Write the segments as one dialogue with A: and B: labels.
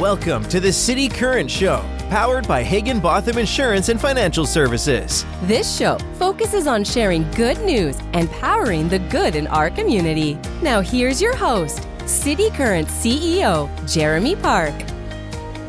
A: Welcome to the City Current Show, powered by Higginbotham Insurance and Financial Services.
B: This show focuses on sharing good news and powering the good in our community. Now here's your host, City Current CEO, Jeremy Park.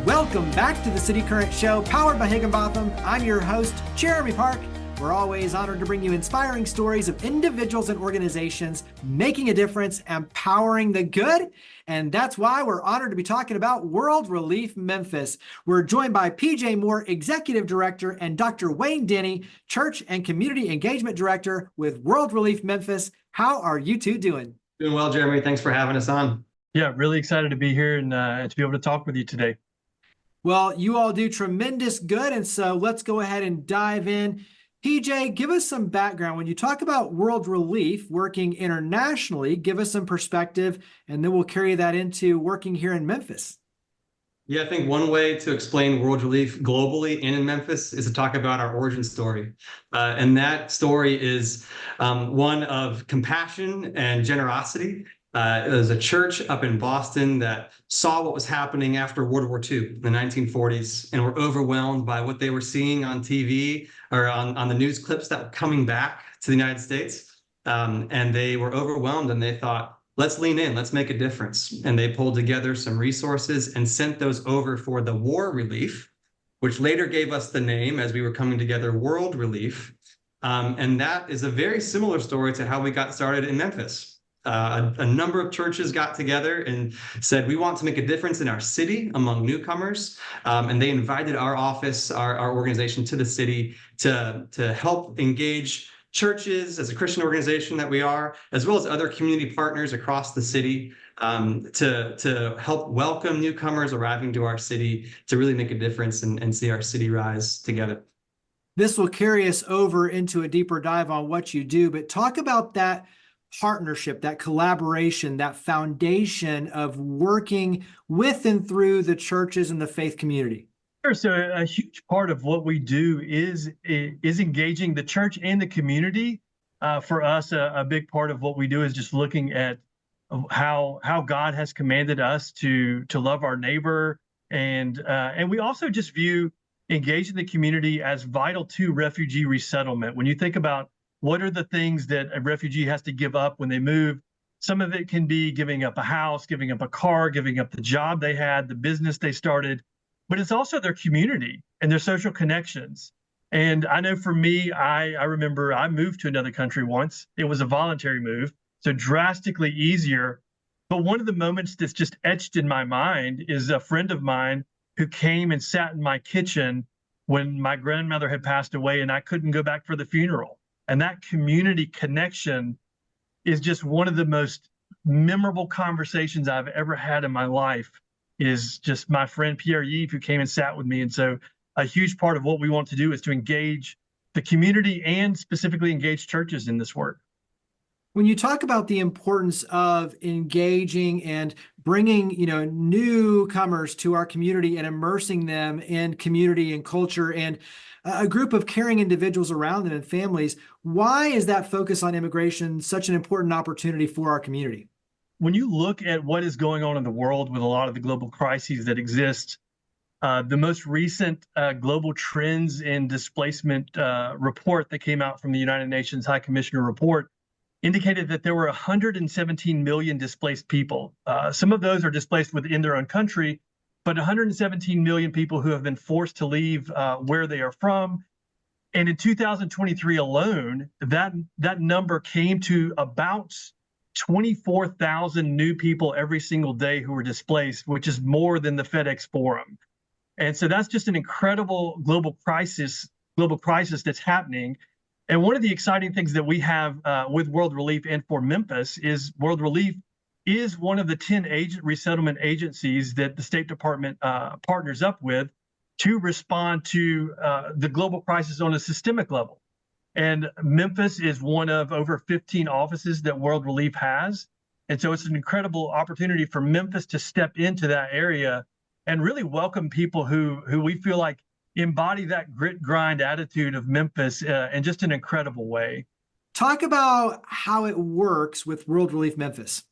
C: Welcome back to the City Current Show, powered by Higginbotham. I'm your host, Jeremy Park. We're always honored to bring you inspiring stories of individuals and organizations making a difference, empowering the good. And that's why we're honored to be talking about World Relief Memphis. We're joined by PJ Moore, Executive Director, and Dr. Wayne Denny, Church and Community Engagement Director with World Relief Memphis. How are you two doing?
D: Doing well, Jeremy. Thanks for having us on.
E: Yeah, really excited to be here and to be able to talk with you today.
C: Well, you all do tremendous good. And so let's go ahead and dive in. PJ, give us some background. When you talk about World Relief working internationally, give us some perspective, and then we'll carry that into working here in Memphis.
D: Yeah, I think one way to explain World Relief globally and in Memphis is to talk about our origin story. And that story is one of compassion and generosity. There's a church up in Boston that saw what was happening after World War II in the 1940s and were overwhelmed by what they were seeing on TV or on the news clips that were coming back to the United States. And they were overwhelmed and they thought, let's lean in, let's make a difference. And they pulled together some resources and sent those over for the war relief, which later gave us the name as we were coming together, World Relief. And that is a very similar story to how we got started in Memphis. A number of churches got together and said, we want to make a difference in our city among newcomers. And they invited our office, our organization to the city to help engage churches as a Christian organization that we are, as well as other community partners across the city to help welcome newcomers arriving to our city to really make a difference and see our city rise together.
C: This will carry us over into a deeper dive on what you do, but talk about that partnership, that collaboration, that foundation of working with and through the churches and the faith community.
E: Sure. So a huge part of what we do is engaging the church and the community. For us, a big part of what we do is just looking at how God has commanded us to love our neighbor, and we also just view engaging the community as vital to refugee resettlement. When you think about what are the things that a refugee has to give up when they move? Some of it can be giving up a house, giving up a car, giving up the job they had, the business they started, but it's also their community and their social connections. And I know for me, I remember I moved to another country once. It was a voluntary move, so drastically easier. But one of the moments that's just etched in my mind is a friend of mine who came and sat in my kitchen when my grandmother had passed away and I couldn't go back for the funeral. And that community connection is just one of the most memorable conversations I've ever had in my life, is just my friend Pierre-Yves who came and sat with me. And so a huge part of what we want to do is to engage the community and specifically engage churches in this work.
C: When you talk about the importance of engaging and bringing, newcomers to our community and immersing them in community and culture and a group of caring individuals around them and families, why is that focus on immigration such an important opportunity for our community?
E: When you look at what is going on in the world with a lot of the global crises that exist, the most recent global trends in displacement report that came out from the United Nations High Commissioner report indicated that there were 117 million displaced people. Some of those are displaced within their own country, but 117 million people who have been forced to leave where they are from. And in 2023 alone, that number came to about 24,000 new people every single day who were displaced, which is more than the FedEx Forum. And so that's just an incredible global crisis that's happening. And one of the exciting things that we have with World Relief and for Memphis is World Relief is one of the 10 resettlement agencies that the State Department partners up with to respond to the global crisis on a systemic level. And Memphis is one of over 15 offices that World Relief has. And so it's an incredible opportunity for Memphis to step into that area and really welcome people who we feel like embody that grit grind attitude of Memphis in just an incredible way.
C: Talk about how it works with World Relief Memphis.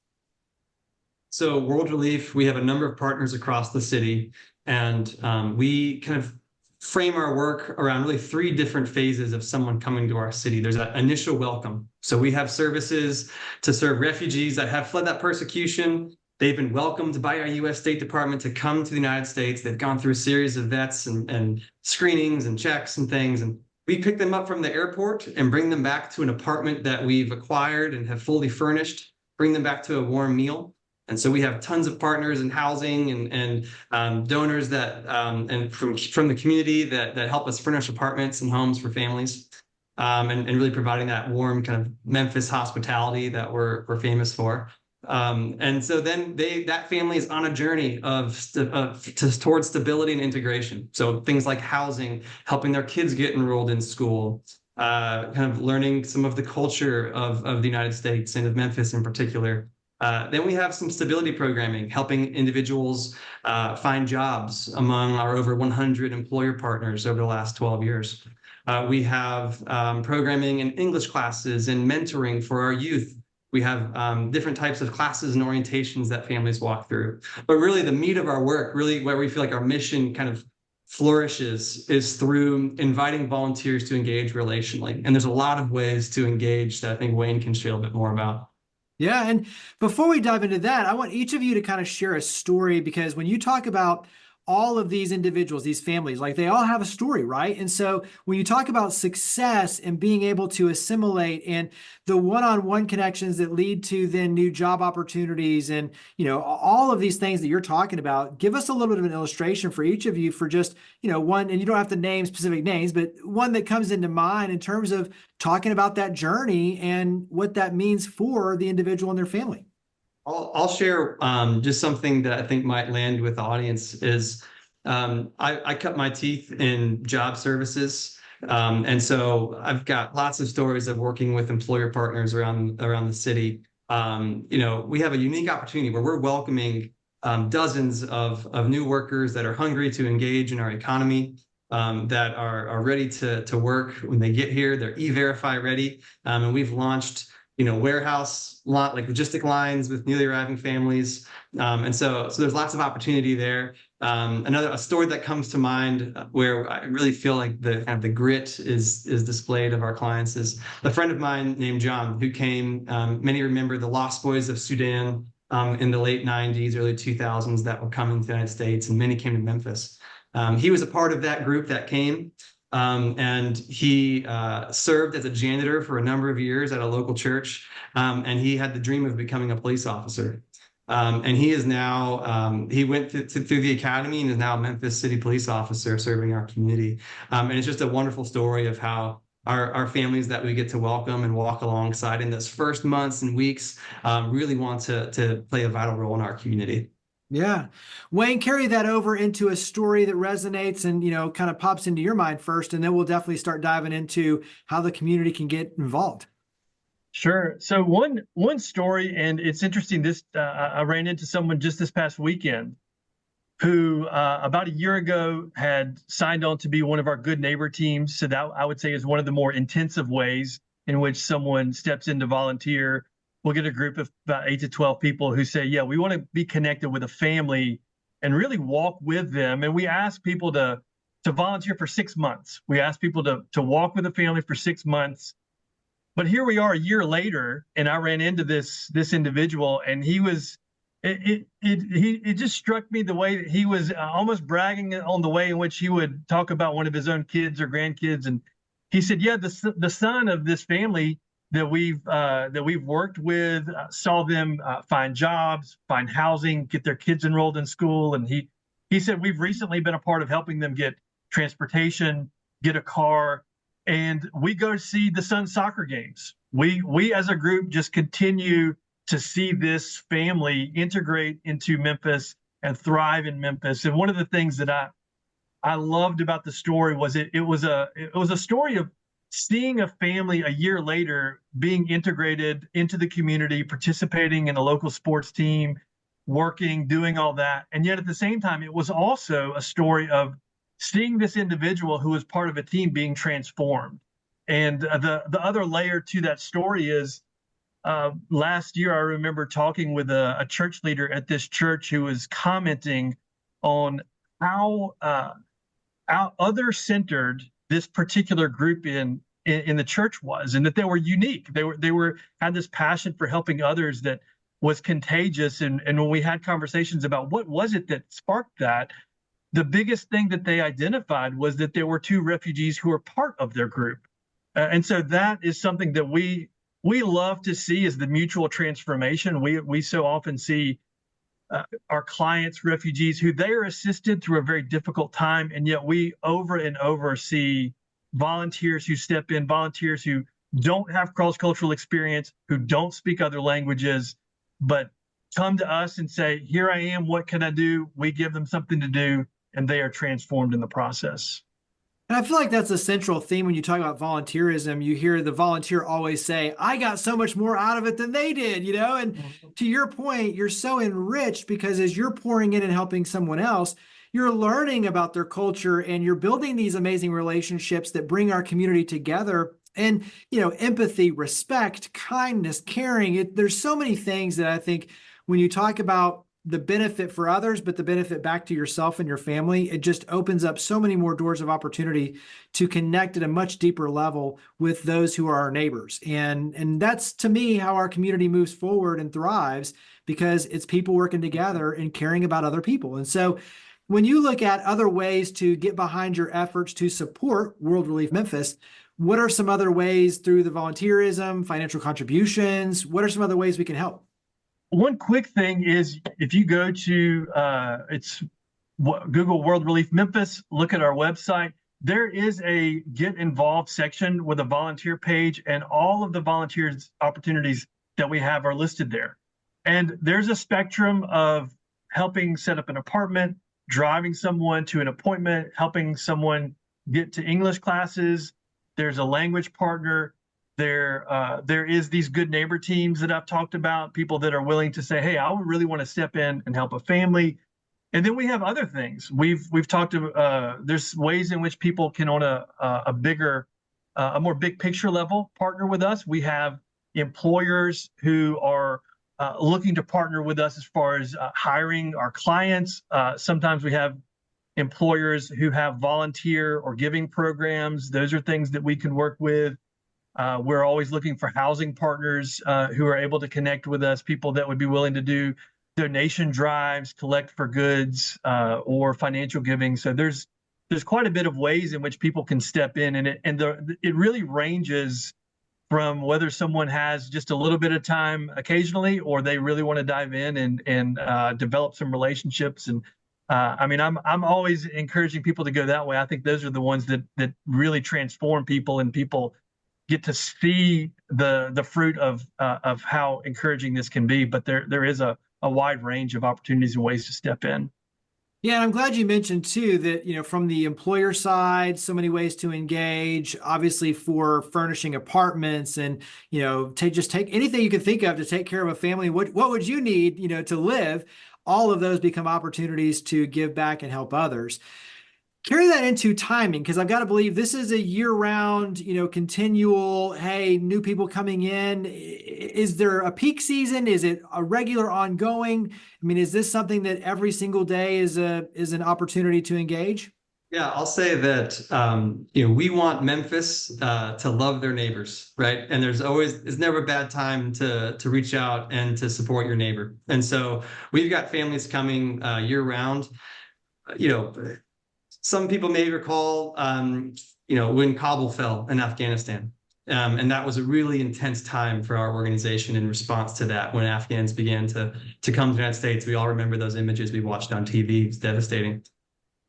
D: So World Relief, we have a number of partners across the city, and we kind of frame our work around really three different phases of someone coming to our city. There's that initial welcome. So we have services to serve refugees that have fled that persecution. They've been welcomed by our U.S. State Department to come to the United States. They've gone through a series of vets and screenings and checks and things. And we pick them up from the airport and bring them back to an apartment that we've acquired and have fully furnished, bring them back to a warm meal. And so we have tons of partners in housing and donors that and from the community that help us furnish apartments and homes for families, and really providing that warm kind of Memphis hospitality that we're famous for. And so then that family is on a journey towards stability and integration. So things like housing, helping their kids get enrolled in school, kind of learning some of the culture of the United States and of Memphis in particular. Then we have some stability programming, helping individuals find jobs among our over 100 employer partners over the last 12 years. We have programming in English classes and mentoring for our youth. We have different types of classes and orientations that families walk through. But really the meat of our work, really where we feel like our mission kind of flourishes, is through inviting volunteers to engage relationally. And there's a lot of ways to engage that I think Wayne can share a bit more about.
C: Yeah, and before we dive into that, I want each of you to kind of share a story, because when you talk about all of these individuals, these families, like they all have a story, right? And so when you talk about success and being able to assimilate and the one-on-one connections that lead to then new job opportunities and, all of these things that you're talking about, give us a little bit of an illustration for each of you for just, one, and you don't have to name specific names, but one that comes into mind in terms of talking about that journey and what that means for the individual and their family.
D: I'll share just something that I think might land with the audience is I cut my teeth in job services. And so I've got lots of stories of working with employer partners around the city. We have a unique opportunity where we're welcoming dozens of new workers that are hungry to engage in our economy, that are ready to work when they get here. They're E-Verify ready. And we've launched warehouse logistic lines with newly arriving families. And so there's lots of opportunity there. A story that comes to mind where I really feel like the grit is displayed of our clients is a friend of mine named John, who came, many remember the Lost Boys of Sudan in the late 90s, early 2000s that were coming to the United States, and many came to Memphis. He was a part of that group that came. And he served as a janitor for a number of years at a local church, and he had the dream of becoming a police officer. And he is now, he went through the academy and is now a Memphis City police officer serving our community. And it's just a wonderful story of how our families that we get to welcome and walk alongside in those first months and weeks really want to play a vital role in our community.
C: Yeah. Wayne, carry that over into a story that resonates and, kind of pops into your mind first, and then we'll definitely start diving into how the community can get involved.
E: Sure. So one story, and it's interesting, I ran into someone just this past weekend who about a year ago had signed on to be one of our Good Neighbor teams. So that I would say is one of the more intensive ways in which someone steps in to volunteer. We'll get a group of about 8 to 12 people who say, yeah, we want to be connected with a family and really walk with them. And we ask people to volunteer for 6 months. We ask people to walk with a family for 6 months. But here we are a year later, and I ran into this individual, and he was, it just struck me the way that he was almost bragging on the way in which he would talk about one of his own kids or grandkids. And he said, yeah, the son of this family that we've worked with, saw them find jobs, find housing, get their kids enrolled in school. And he said, we've recently been a part of helping them get transportation, get a car, and we go see the son's soccer games. We as a group just continue to see this family integrate into Memphis and thrive in Memphis. And one of the things that I loved about the story was it was a story of seeing a family a year later being integrated into the community, participating in a local sports team, working, doing all that. And yet at the same time, it was also a story of seeing this individual who was part of a team being transformed. And the other layer to that story is last year, I remember talking with a church leader at this church who was commenting on how other-centered this particular group in the church was, and that they were unique. They had this passion for helping others that was contagious. And when we had conversations about what was it that sparked that, the biggest thing that they identified was that there were 2 refugees who were part of their group. And so that is something that we love to see, is the mutual transformation. We so often see our clients, refugees, who they are assisted through a very difficult time, and yet we over and over see volunteers who step in, volunteers who don't have cross-cultural experience, who don't speak other languages, but come to us and say, here I am, what can I do? We give them something to do, and they are transformed in the process.
C: And I feel like that's a central theme when you talk about volunteerism. You hear the volunteer always say, I got so much more out of it than they did, you know? And to your point, you're so enriched because as you're pouring in and helping someone else, you're learning about their culture and you're building these amazing relationships that bring our community together. And, you know, empathy, respect, kindness, caring. There's so many things that I think when you talk about the benefit for others, but the benefit back to yourself and your family, it just opens up so many more doors of opportunity to connect at a much deeper level with those who are our neighbors. And that's, to me, how our community moves forward and thrives, because it's people working together and caring about other people. And so when you look at other ways to get behind your efforts to support World Relief Memphis, what are some other ways through the volunteerism, financial contributions? What are some other ways we can help?
E: One quick thing is, if you go to Google World Relief Memphis, look at our website, there is a Get Involved section with a volunteer page, and all of the volunteers opportunities that we have are listed there. And there's a spectrum of helping set up an apartment, driving someone to an appointment, helping someone get to English classes. There's a language partner. There is these good neighbor teams that I've talked about, people that are willing to say, hey, I would really want to step in and help a family. And then we have other things. We've talked to, there's ways in which people can, on a more big picture level, partner with us. We have employers who are looking to partner with us as far as hiring our clients. Sometimes we have employers who have volunteer or giving programs. Those are things that we can work with. We're always looking for housing partners who are able to connect with us, people that would be willing to do donation drives, collect for goods, or financial giving. So there's quite a bit of ways in which people can step in, and it really ranges from whether someone has just a little bit of time occasionally, or they really want to dive in and develop some relationships. And I mean, I'm always encouraging people to go that way. I think those are the ones that really transform people, and people get to see the fruit of how encouraging this can be. But there is a wide range of opportunities and ways to step in.
C: Yeah, and I'm glad you mentioned too that, you know, from the employer side, so many ways to engage, obviously for furnishing apartments and, you know, take anything you can think of to take care of a family. What would you need, you know, to live? All of those become opportunities to give back and help others. Carry that into timing, because I've got to believe this is a year-round, you know, continual, hey, new people coming in. Is there a peak season? Is it a regular ongoing? I mean, is this something that every single day is an opportunity to engage?
D: Yeah, I'll say that, you know, we want Memphis to love their neighbors, right? And it's never a bad time to reach out and to support your neighbor. And so we've got families coming year round. You know, some people may recall, you know, when Kabul fell in Afghanistan. And that was a really intense time for our organization in response to that. When Afghans began to come to the United States, we all remember those images we watched on TV. It's devastating.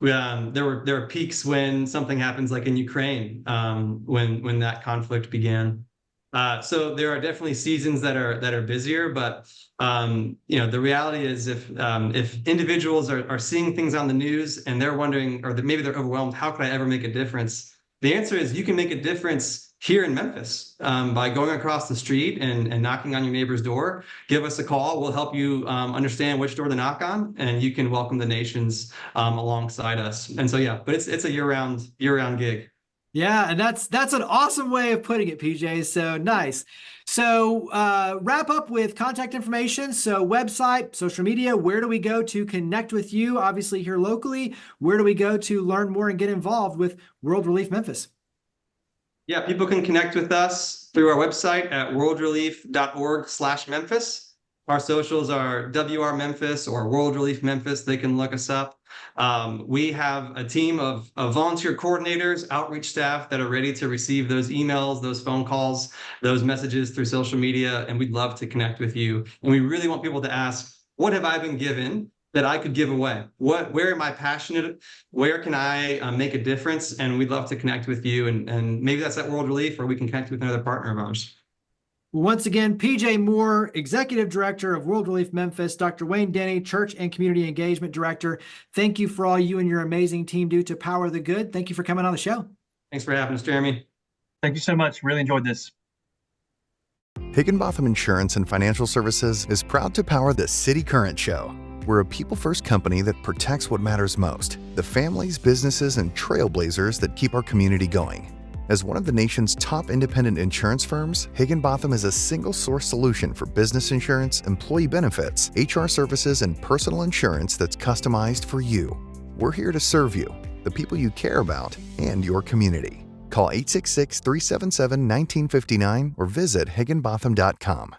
D: There were peaks when something happens, like in Ukraine, when that conflict began. So there are definitely seasons that are busier, but you know, the reality is if individuals are seeing things on the news and they're wondering, or maybe they're overwhelmed, how could I ever make a difference? The answer is you can make a difference here in Memphis by going across the street and knocking on your neighbor's door. Give us a call. We'll help you understand which door to knock on, and you can welcome the nations alongside us. And so, yeah, but it's a year-round gig.
C: Yeah, and that's an awesome way of putting it, PJ. So nice. So wrap up with contact information. So website, social media, where do we go to connect with you? Obviously here locally, where do we go to learn more and get involved with World Relief Memphis?
D: Yeah, people can connect with us through our website at worldrelief.org/Memphis. Our socials are WR Memphis or World Relief Memphis. They can look us up. We have a team of volunteer coordinators, outreach staff that are ready to receive those emails, those phone calls, those messages through social media, and we'd love to connect with you. And we really want people to ask, what have I been given that I could give away? Where am I passionate? Where can I make a difference? And we'd love to connect with you. And maybe that's at World Relief, or we can connect with another partner of ours.
C: Once again, PJ Moore, Executive Director of World Relief Memphis, Dr. Wayne Denny, Church and Community Engagement Director. Thank you for all you and your amazing team do to power the good. Thank you for coming on the show.
D: Thanks for having us, Jeremy.
E: Thank you so much. Really enjoyed this.
F: Higginbotham Insurance and Financial Services is proud to power the City Current Show. We're a people-first company that protects what matters most, the families, businesses, and trailblazers that keep our community going. As one of the nation's top independent insurance firms, Higginbotham is a single-source solution for business insurance, employee benefits, HR services, and personal insurance that's customized for you. We're here to serve you, the people you care about, and your community. Call 866-377-1959 or visit higginbotham.com.